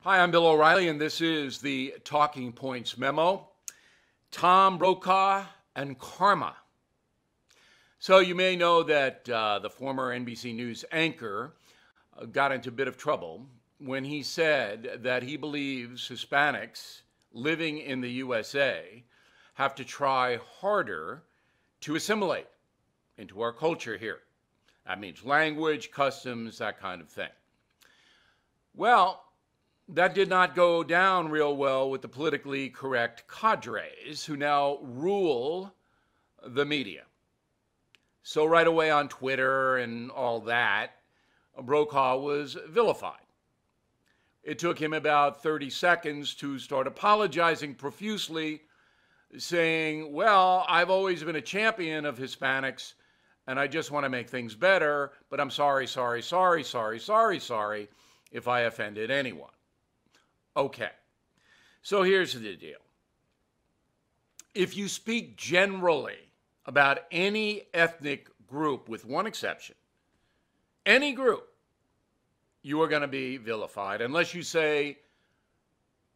Hi, I'm Bill O'Reilly, and this is the Talking Points Memo. Tom Brokaw and karma. So you may know that the former NBC News anchor got into a bit of trouble when he said that he believes Hispanics living in the USA have to try harder to assimilate into our culture here. That means language, customs, that kind of thing. Well, that did not go down real well with the politically correct cadres who now rule the media. So right away on Twitter and all that, Brokaw was vilified. It took him about 30 seconds to start apologizing profusely, saying, well, I've always been a champion of Hispanics, and I just want to make things better, but I'm sorry if I offended anyone. Okay, so here's the deal. If you speak generally about any ethnic group, with one exception, any group, you are going to be vilified unless you say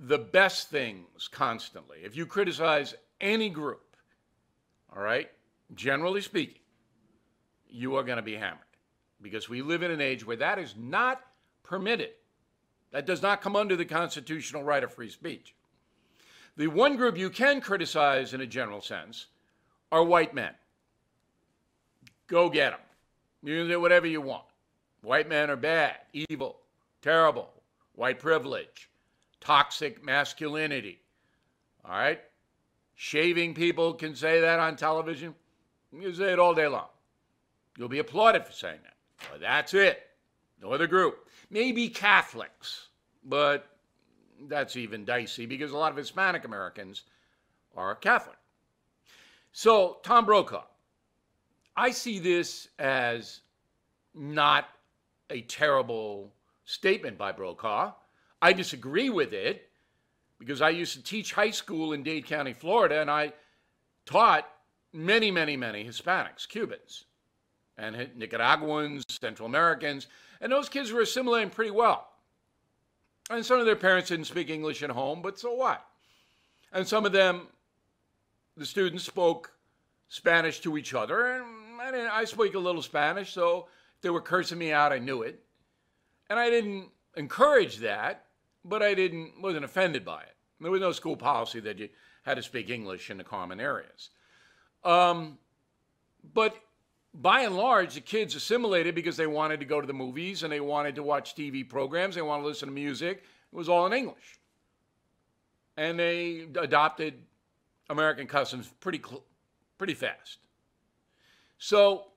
the best things constantly. If you criticize any group, all right, generally speaking, you are going to be hammered because we live in an age where that is not permitted. That does not come under the constitutional right of free speech. The one group you can criticize in a general sense are white men. Go get them. You can do whatever you want. White men are bad, evil, terrible, white privilege, toxic masculinity. All right? Shaving people can say that on television. You can say it all day long. You'll be applauded for saying that. Well, that's it. No other group. Maybe Catholics, but that's even dicey because a lot of Hispanic Americans are Catholic. So, Tom Brokaw, I see this as not a terrible statement by Brokaw. I disagree with it because I used to teach high school in Dade County, Florida, and I taught many Hispanics, Cubans, and Nicaraguans, Central Americans, and those kids were assimilating pretty well. And some of their parents didn't speak English at home, but so what? And some of them, the students, spoke Spanish to each other, and I speak a little Spanish, so if they were cursing me out, I knew it. And I didn't encourage that, but I wasn't offended by it. There was no school policy that you had to speak English in the common areas. But by and large, the kids assimilated because they wanted to go to the movies and they wanted to watch TV programs. They wanted to listen to music. It was all in English. And they adopted American customs pretty fast. So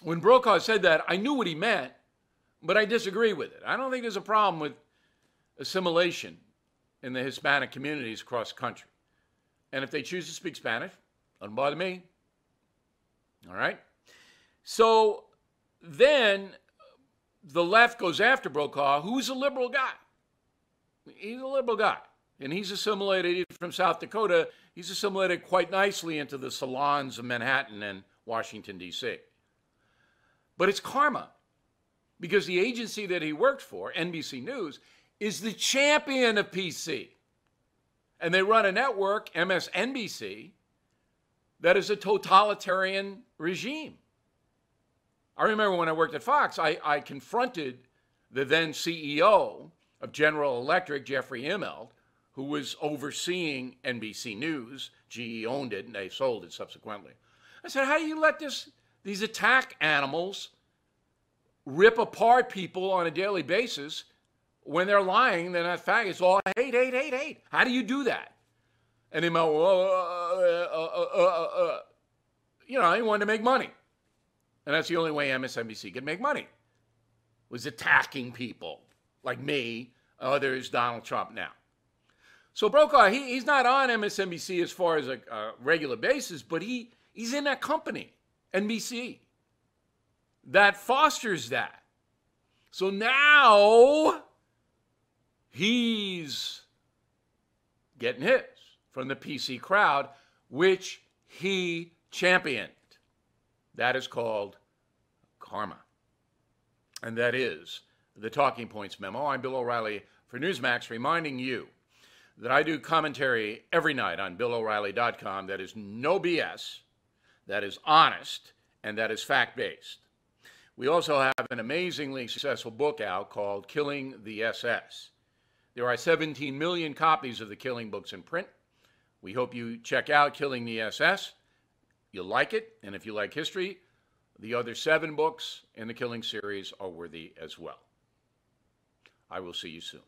when Brokaw said that, I knew what he meant, but I disagree with it. I don't think there's a problem with assimilation in the Hispanic communities across the country. And if they choose to speak Spanish, doesn't bother me. All right? So then the left goes after Brokaw, who's a liberal guy. He's a liberal guy. And he's assimilated from South Dakota. He's assimilated quite nicely into the salons of Manhattan and Washington, D.C. But it's karma. Because the agency that he worked for, NBC News, is the champion of PC. And they run a network, MSNBC, that is a totalitarian regime. I remember when I worked at Fox, I confronted the then CEO of General Electric, Jeffrey Immelt, who was overseeing NBC News. GE owned it, and they sold it subsequently. I said, how do you let these attack animals rip apart people on a daily basis when they're lying? They're not fact. It's all hate. How do you do that? And he went, he wanted to make money. And that's the only way MSNBC could make money, was attacking people like me, others, Donald Trump now. So Brokaw, he's not on MSNBC as far as a regular basis, but he's in that company, NBC, that fosters that. So now he's getting his from the PC crowd, which he championed. That is called karma. And that is the Talking Points Memo. I'm Bill O'Reilly for Newsmax, reminding you that I do commentary every night on BillO'Reilly.com that is no BS, that is honest, and that is fact-based. We also have an amazingly successful book out called Killing the SS. There are 17 million copies of the Killing books in print. We hope you check out Killing the SS. You'll like it, and if you like history, the other 7 books in the Killing series are worthy as well. I will see you soon.